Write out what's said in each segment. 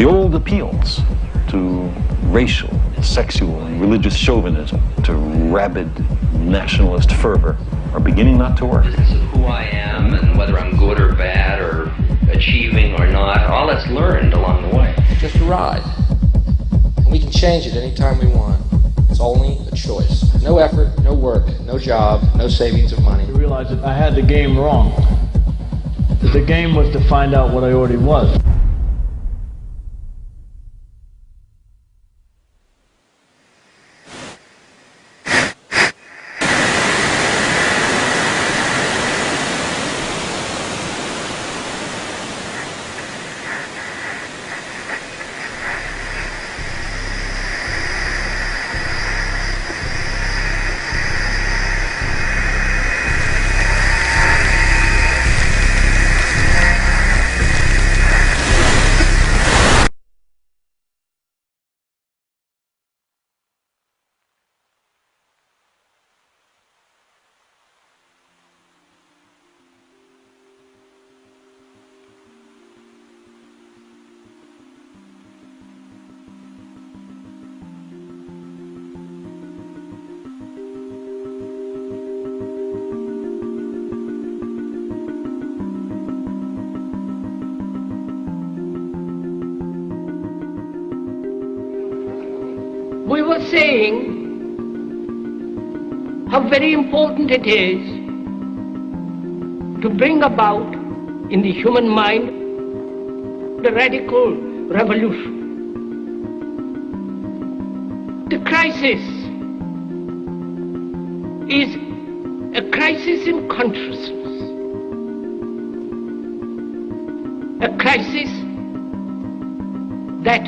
The old appeals to racial, sexual, and religious chauvinism, to rabid nationalist fervor, are beginning not to work. This is who I am and whether I'm good or bad or achieving or not, all that's learned along the way. Just a ride. And we can change it anytime we want. It's only a choice. No effort, no work, no job, no savings of money. I realized that I had the game wrong. That the game was to find out what I already was. We were saying how very important it is to bring about in the human mind the radical revolution. The crisis is a crisis in consciousness, a crisis that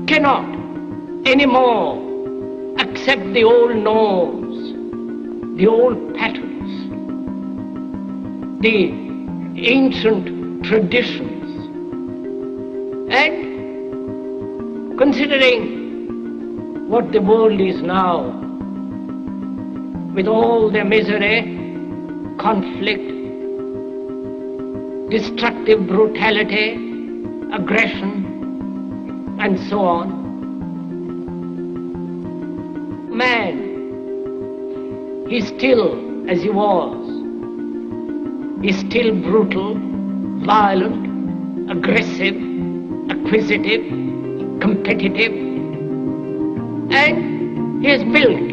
cannot anymore accept the old norms, the old patterns, the ancient traditions. And considering what the world is now, with all their misery, conflict, destructive brutality, aggression, and so on, man is still as he was. He's still brutal, violent, aggressive, acquisitive, competitive, and he has built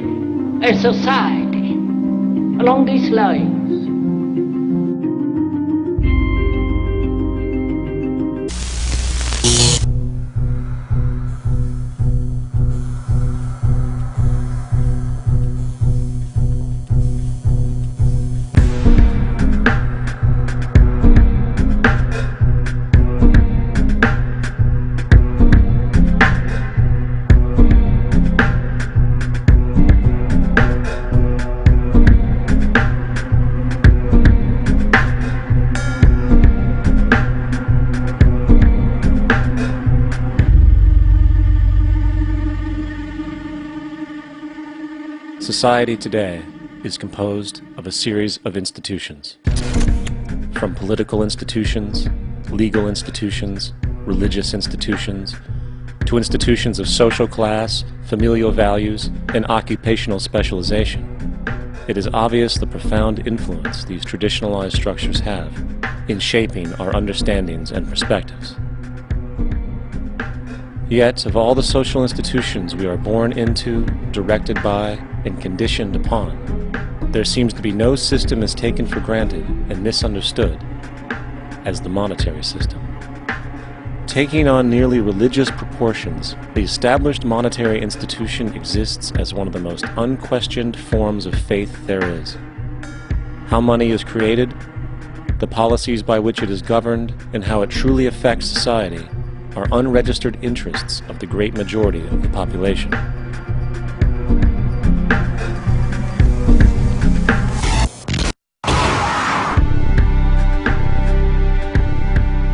a society along these lines. Society today is composed of a series of institutions. From political institutions, legal institutions, religious institutions, to institutions of social class, familial values, and occupational specialization. It is obvious the profound influence these traditionalized structures have in shaping our understandings and perspectives. Yet, of all the social institutions we are born into, directed by, and conditioned upon, there seems to be no system as taken for granted and misunderstood as the monetary system. Taking on nearly religious proportions, the established monetary institution exists as one of the most unquestioned forms of faith there is. How money is created, the policies by which it is governed, and how it truly affects society are unregistered interests of the great majority of the population.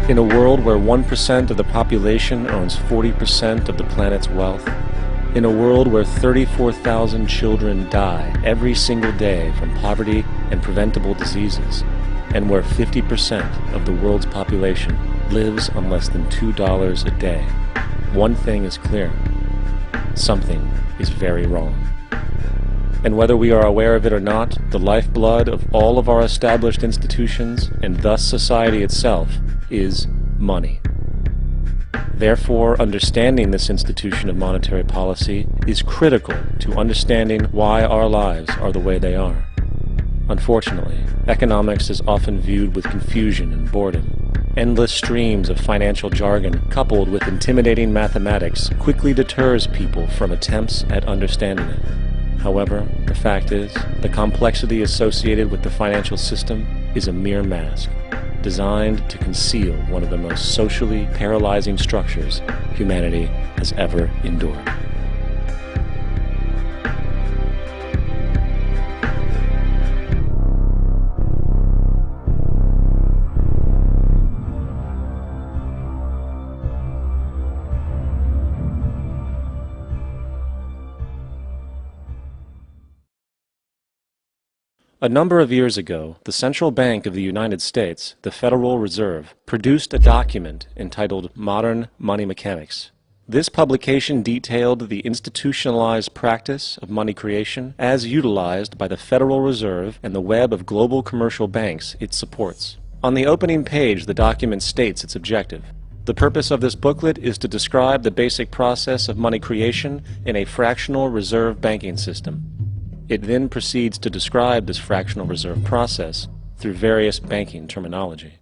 In a world where 1% of the population owns 40% of the planet's wealth, in a world where 34,000 children die every single day from poverty and preventable diseases, and where 50% of the world's population lives on less than $2 a day. One thing is clear: something is very wrong. And whether we are aware of it or not, the lifeblood of all of our established institutions, and thus society itself, is money. Therefore, understanding this institution of monetary policy is critical to understanding why our lives are the way they are. Unfortunately, economics is often viewed with confusion and boredom. Endless streams of financial jargon coupled with intimidating mathematics quickly deters people from attempts at understanding it. However, the fact is, the complexity associated with the financial system is a mere mask, designed to conceal one of the most socially paralyzing structures humanity has ever endured. A number of years ago, the Central Bank of the United States, the Federal Reserve, produced a document entitled Modern Money Mechanics. This publication detailed the institutionalized practice of money creation as utilized by the Federal Reserve and the web of global commercial banks it supports. On the opening page, the document states its objective. The purpose of this booklet is to describe the basic process of money creation in a fractional reserve banking system. It then proceeds to describe this fractional reserve process through various banking terminology,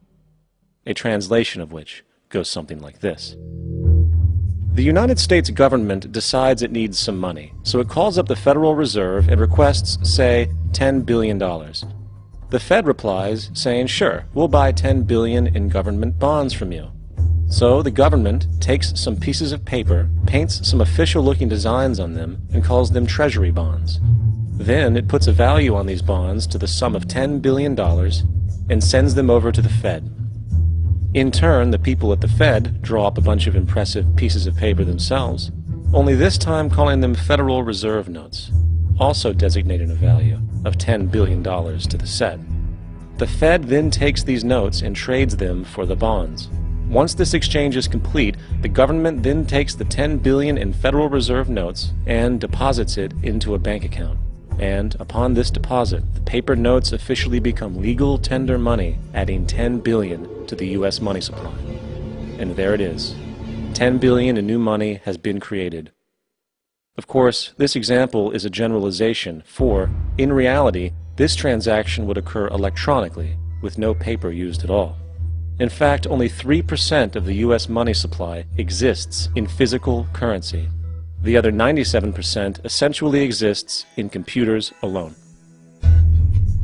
a translation of which goes something like this. The United States government decides it needs some money, so it calls up the Federal Reserve and requests, say, $10 billion. The Fed replies, saying, sure, we'll buy $10 billion in government bonds from you. So the government takes some pieces of paper, paints some official-looking designs on them, and calls them treasury bonds. Then it puts a value on these bonds to the sum of $10 billion and sends them over to the Fed. In turn, the people at the Fed draw up a bunch of impressive pieces of paper themselves, only this time calling them Federal Reserve notes, also designating a value of $10 billion to the Fed. The Fed then takes these notes and trades them for the bonds. Once this exchange is complete, the government then takes the $10 billion in Federal Reserve notes and deposits it into a bank account. And upon this deposit, the paper notes officially become legal tender money, adding $10 billion to the U.S. money supply. And there it is. $10 billion in new money has been created. Of course, this example is a generalization, for, in reality, this transaction would occur electronically, with no paper used at all. In fact, only 3% of the U.S. money supply exists in physical currency. The other 97% essentially exists in computers alone.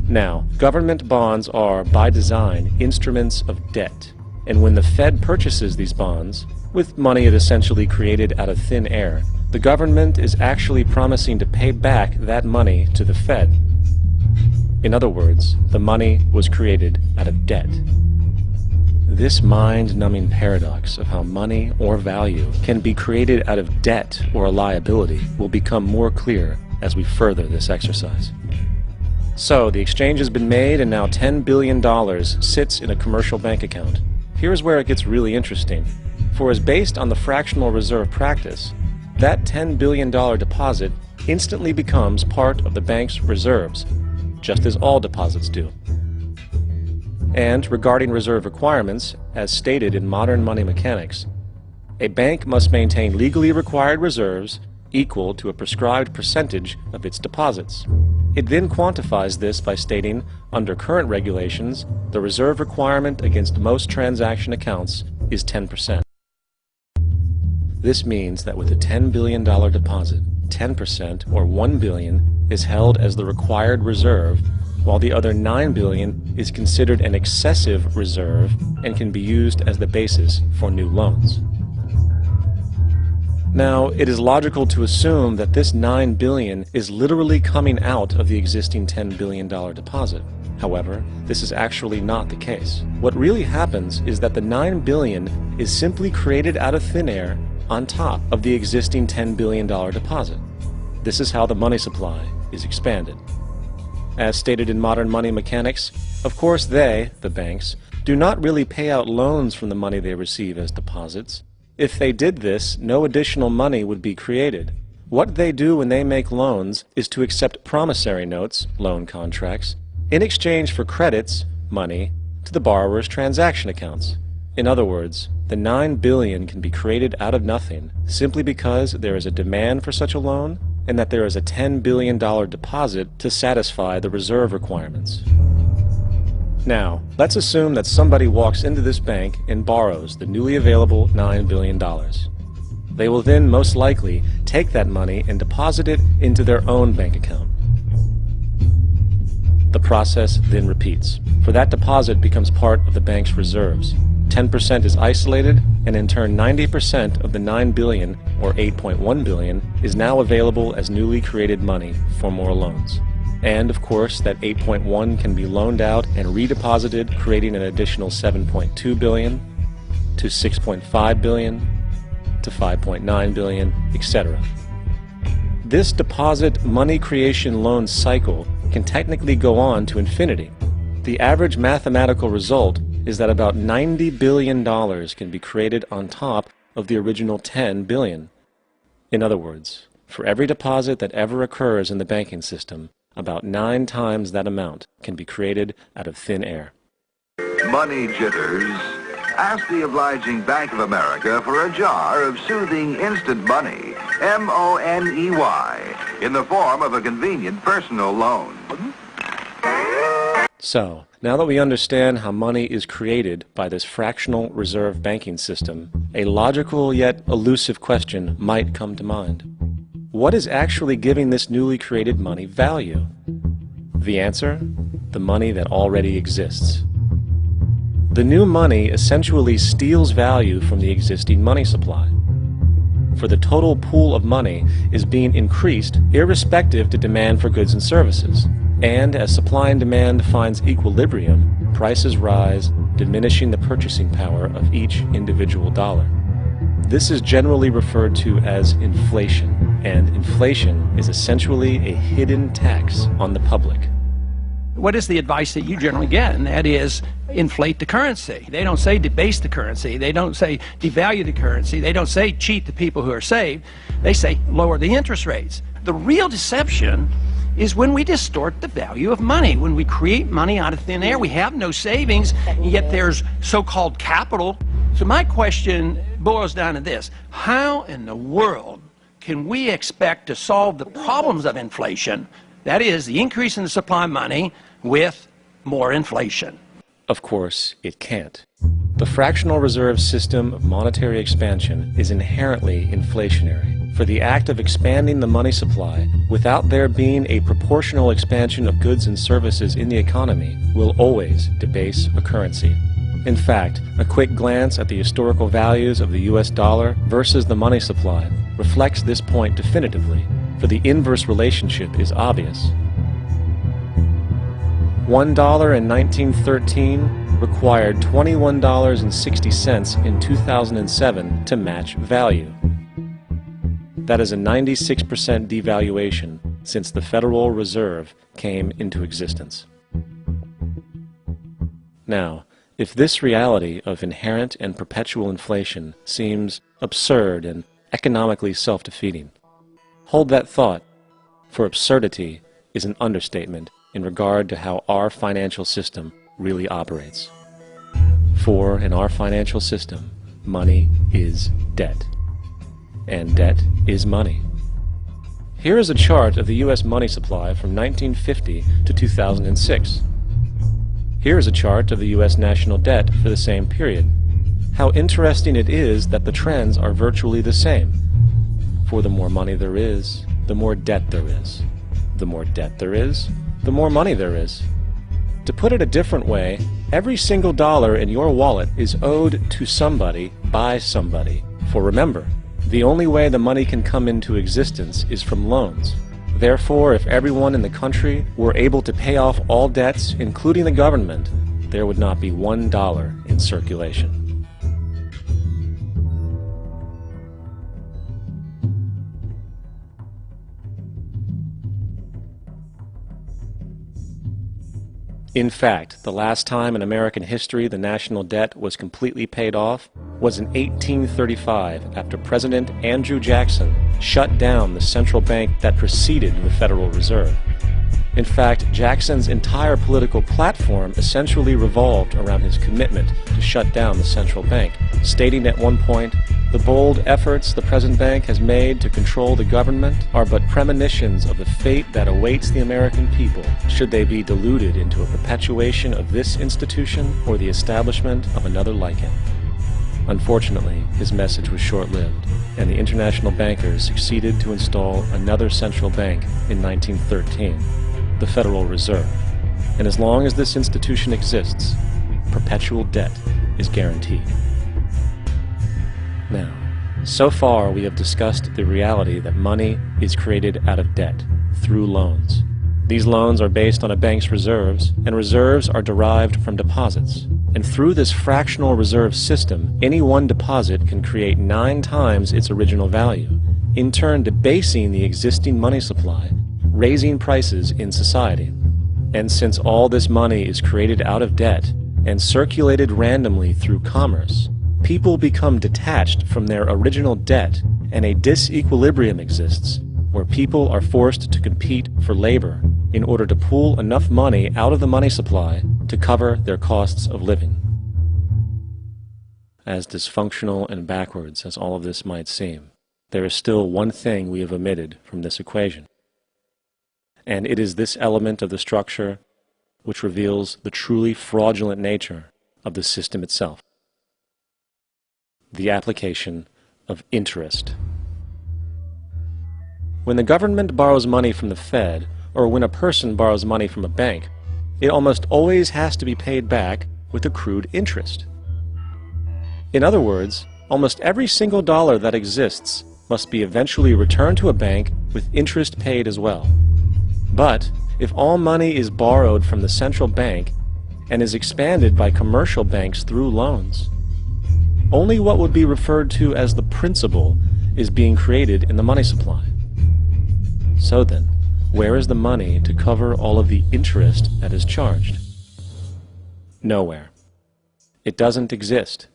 Now, government bonds are, by design, instruments of debt. And when the Fed purchases these bonds, with money it essentially created out of thin air, the government is actually promising to pay back that money to the Fed. In other words, the money was created out of debt. This mind-numbing paradox of how money or value can be created out of debt or a liability will become more clear as we further this exercise. So, the exchange has been made and now $10 billion sits in a commercial bank account. Here's where it gets really interesting. For as based on the fractional reserve practice, that $10 billion deposit instantly becomes part of the bank's reserves, just as all deposits do. And regarding reserve requirements, as stated in modern money mechanics, a bank must maintain legally required reserves equal to a prescribed percentage of its deposits. It then quantifies this by stating, under current regulations, the reserve requirement against most transaction accounts is 10%. This means that with a $10 billion deposit, 10% or $1 billion is held as the required reserve, while the other $9 billion is considered an excessive reserve and can be used as the basis for new loans. Now, it is logical to assume that this $9 billion is literally coming out of the existing $10 billion deposit. However, this is actually not the case. What really happens is that the $9 billion is simply created out of thin air on top of the existing $10 billion deposit. This is how the money supply is expanded. As stated in modern money mechanics, of course they, the banks, do not really pay out loans from the money they receive as deposits. If they did this, no additional money would be created. What they do when they make loans is to accept promissory notes, loan contracts, in exchange for credits, money, to the borrower's transaction accounts. In other words, the $9 billion can be created out of nothing simply because there is a demand for such a loan and that there is a $10 billion deposit to satisfy the reserve requirements. Now, let's assume that somebody walks into this bank and borrows the newly available $9 billion. They will then most likely take that money and deposit it into their own bank account. The process then repeats, for that deposit becomes part of the bank's reserves. 10% is isolated, and in turn 90% of the $9 billion, or $8.1 billion, is now available as newly created money for more loans. And, of course, that 8.1 can be loaned out and redeposited, creating an additional 7.2 billion, to 6.5 billion, to 5.9 billion, etc. This deposit money creation loan cycle can technically go on to infinity. The average mathematical result is that about $90 billion can be created on top of the original $10 billion. In other words, for every deposit that ever occurs in the banking system, about 9 times that amount can be created out of thin air. Money jitters. Ask the obliging Bank of America for a jar of soothing instant money, M-O-N-E-Y, in the form of a convenient personal loan. So, now that we understand how money is created by this fractional reserve banking system, a logical yet elusive question might come to mind. What is actually giving this newly created money value? The answer? The money that already exists. The new money essentially steals value from the existing money supply. For the total pool of money is being increased irrespective to demand for goods and services. And as supply and demand finds equilibrium, prices rise, diminishing the purchasing power of each individual dollar. This is generally referred to as inflation, and inflation is essentially a hidden tax on the public. What is the advice that you generally get? And that is inflate the currency. They don't say debase the currency. They don't say devalue the currency. They don't say cheat the people who are saved. They say lower the interest rates. The real deception is when we distort the value of money. When we create money out of thin air, we have no savings, and yet there's so-called capital. So my question boils down to this: how in the world can we expect to solve the problems of inflation, that is, the increase in the supply of money, with more inflation? Of course, it can't. The fractional reserve system of monetary expansion is inherently inflationary. For the act of expanding the money supply, without there being a proportional expansion of goods and services in the economy, will always debase a currency. In fact, a quick glance at the historical values of the US dollar versus the money supply reflects this point definitively, for the inverse relationship is obvious. $1 in 1913 required $21.60 in 2007 to match value. That is a 96% devaluation since the Federal Reserve came into existence. Now, if this reality of inherent and perpetual inflation seems absurd and economically self-defeating, hold that thought, for absurdity is an understatement in regard to how our financial system really operates. For in our financial system, money is debt. And debt is money. Here is a chart of the U.S. money supply from 1950 to 2006. Here is a chart of the U.S. national debt for the same period. How interesting it is that the trends are virtually the same. For the more money there is, the more debt there is. The more debt there is, the more money there is. To put it a different way, every single dollar in your wallet is owed to somebody by somebody. For remember, the only way the money can come into existence is from loans. Therefore, if everyone in the country were able to pay off all debts, including the government, there would not be $1 in circulation. In fact, the last time in American history the national debt was completely paid off was in 1835 after President Andrew Jackson shut down the central bank that preceded the Federal Reserve. In fact, Jackson's entire political platform essentially revolved around his commitment to shut down the central bank, stating at one point, "The bold efforts the present bank has made to control the government are but premonitions of the fate that awaits the American people should they be deluded into a perpetuation of this institution or the establishment of another like it." Unfortunately, his message was short-lived, and the international bankers succeeded to install another central bank in 1913, the Federal Reserve. And as long as this institution exists, perpetual debt is guaranteed. Now, so far we have discussed the reality that money is created out of debt, through loans. These loans are based on a bank's reserves, and reserves are derived from deposits. And through this fractional reserve system, any one deposit can create 9 times its original value, in turn debasing the existing money supply, raising prices in society. And since all this money is created out of debt and circulated randomly through commerce, people become detached from their original debt, and a disequilibrium exists where people are forced to compete for labor in order to pool enough money out of the money supply to cover their costs of living. As dysfunctional and backwards as all of this might seem, there is still one thing we have omitted from this equation. And it is this element of the structure which reveals the truly fraudulent nature of the system itself: the application of interest. When the government borrows money from the Fed, or when a person borrows money from a bank, it almost always has to be paid back with accrued interest. In other words, almost every single dollar that exists must be eventually returned to a bank with interest paid as well. But if all money is borrowed from the central bank and is expanded by commercial banks through loans, only what would be referred to as the principal is being created in the money supply. So then, where is the money to cover all of the interest that is charged? Nowhere. It doesn't exist.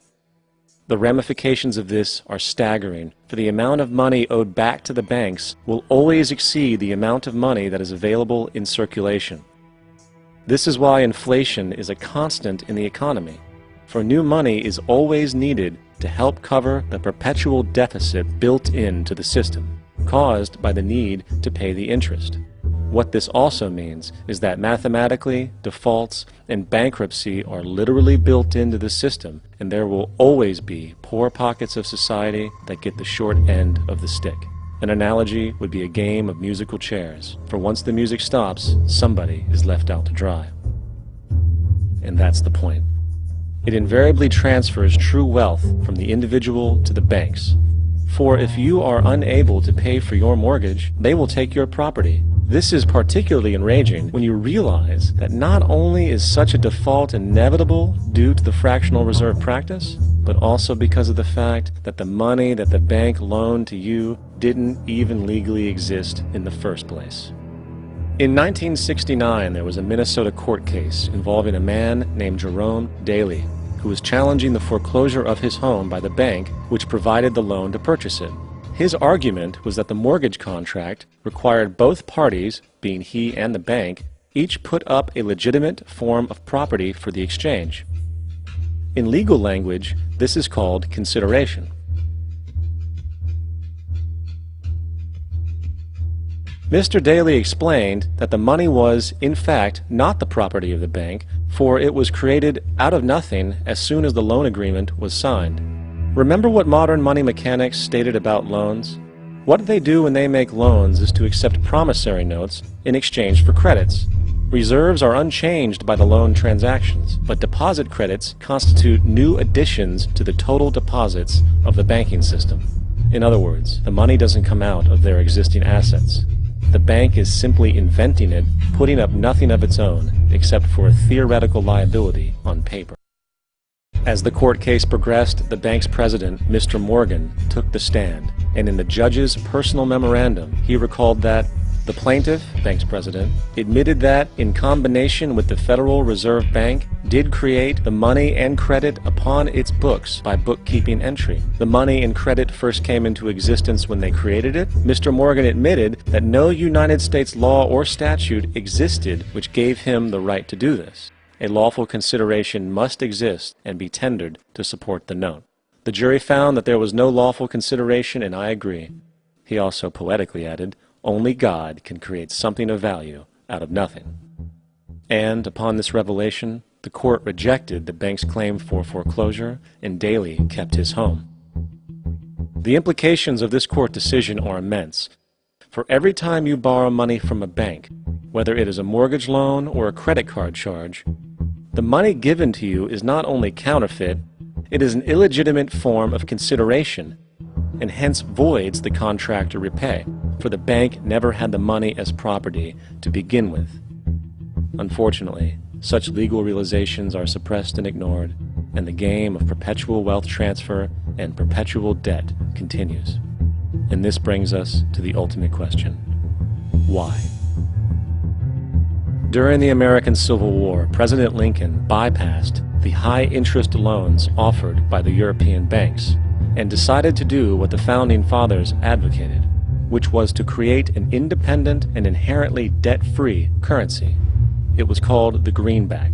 The ramifications of this are staggering, for the amount of money owed back to the banks will always exceed the amount of money that is available in circulation. This is why inflation is a constant in the economy, for new money is always needed to help cover the perpetual deficit built into the system, caused by the need to pay the interest. What this also means is that mathematically, defaults and bankruptcy are literally built into the system, and there will always be poor pockets of society that get the short end of the stick. An analogy would be a game of musical chairs, for once the music stops, somebody is left out to dry. And that's the point. It invariably transfers true wealth from the individual to the banks. For if you are unable to pay for your mortgage, they will take your property. This is particularly enraging when you realize that not only is such a default inevitable due to the fractional reserve practice, but also because of the fact that the money that the bank loaned to you didn't even legally exist in the first place. In 1969, there was a Minnesota court case involving a man named Jerome Daly, who was challenging the foreclosure of his home by the bank which provided the loan to purchase it. His argument was that the mortgage contract required both parties, being he and the bank, each put up a legitimate form of property for the exchange. In legal language, this is called consideration. Mr. Daly explained that the money was, in fact, not the property of the bank, for it was created out of nothing as soon as the loan agreement was signed. Remember what modern money mechanics stated about loans? What they do when they make loans is to accept promissory notes in exchange for credits. Reserves are unchanged by the loan transactions, but deposit credits constitute new additions to the total deposits of the banking system. In other words, the money doesn't come out of their existing assets. The bank is simply inventing it, putting up nothing of its own, except for a theoretical liability on paper. As the court case progressed, the bank's president, Mr. Morgan, took the stand, and in the judge's personal memorandum, he recalled that The plaintiff, bank's president, admitted that, in combination with the Federal Reserve Bank, did create the money and credit upon its books by bookkeeping entry. The money and credit first came into existence when they created it. Mr. Morgan admitted that no United States law or statute existed which gave him the right to do this. A lawful consideration must exist and be tendered to support the note. The jury found that there was no lawful consideration, and I agree. He also poetically added, "Only God can create something of value out of nothing." And upon this revelation, the court rejected the bank's claim for foreclosure, and Daly kept his home. The implications of this court decision are immense. For every time you borrow money from a bank, whether it is a mortgage loan or a credit card charge, the money given to you is not only counterfeit, it is an illegitimate form of consideration, and hence voids the contract to repay, for the bank never had the money as property to begin with. Unfortunately, such legal realizations are suppressed and ignored, and the game of perpetual wealth transfer and perpetual debt continues. And this brings us to the ultimate question: why? During the American Civil War, President Lincoln bypassed the high-interest loans offered by the European banks and decided to do what the Founding Fathers advocated, which was to create an independent and inherently debt-free currency. It was called the greenback.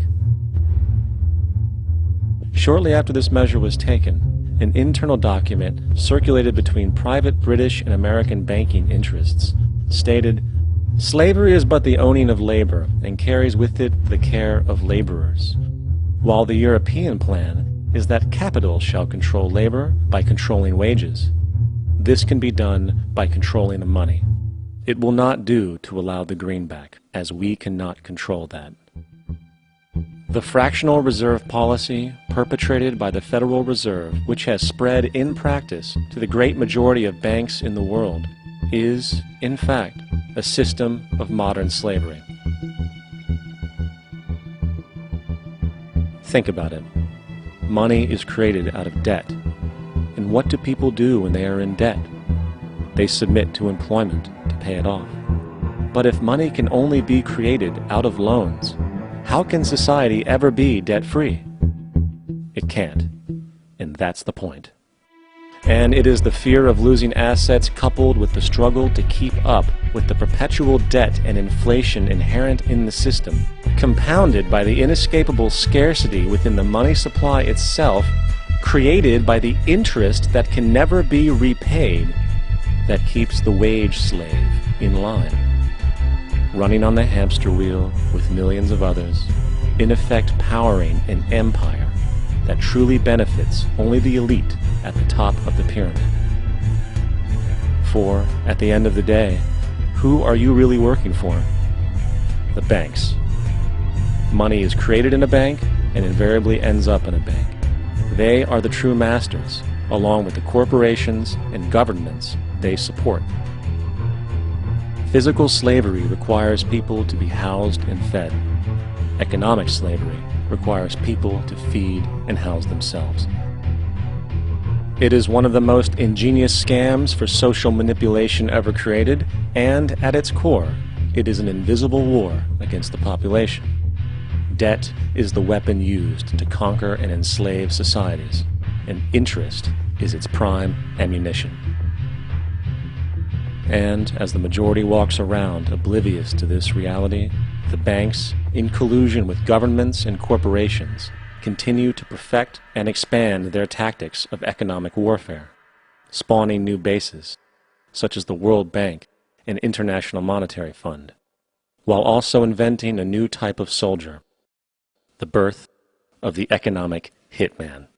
Shortly after this measure was taken, an internal document circulated between private British and American banking interests stated, "Slavery is but the owning of labor, and carries with it the care of laborers, while the European plan is that capital shall control labor by controlling wages. This can be done by controlling the money. It will not do to allow the greenback, as we cannot control that." The fractional reserve policy perpetrated by the Federal Reserve, which has spread in practice to the great majority of banks in the world, is, in fact, a system of modern slavery. Think about it. Money is created out of debt. And what do people do when they are in debt? They submit to employment to pay it off. But if money can only be created out of loans, how can society ever be debt-free? It can't. And that's the point. And it is the fear of losing assets coupled with the struggle to keep up with the perpetual debt and inflation inherent in the system, compounded by the inescapable scarcity within the money supply itself, created by the interest that can never be repaid, that keeps the wage slave in line, running on the hamster wheel with millions of others, in effect powering an empire that truly benefits only the elite at the top of the pyramid. For, at the end of the day, who are you really working for? The banks. Money is created in a bank and invariably ends up in a bank. They are the true masters, along with the corporations and governments they support. Physical slavery requires people to be housed and fed. Economic slavery requires people to feed and house themselves. It is one of the most ingenious scams for social manipulation ever created, and at its core, it is an invisible war against the population. Debt is the weapon used to conquer and enslave societies, and interest is its prime ammunition. And as the majority walks around oblivious to this reality, the banks, in collusion with governments and corporations, continue to perfect and expand their tactics of economic warfare, spawning new bases, such as the World Bank and International Monetary Fund, while also inventing a new type of soldier, the birth of the economic hitman.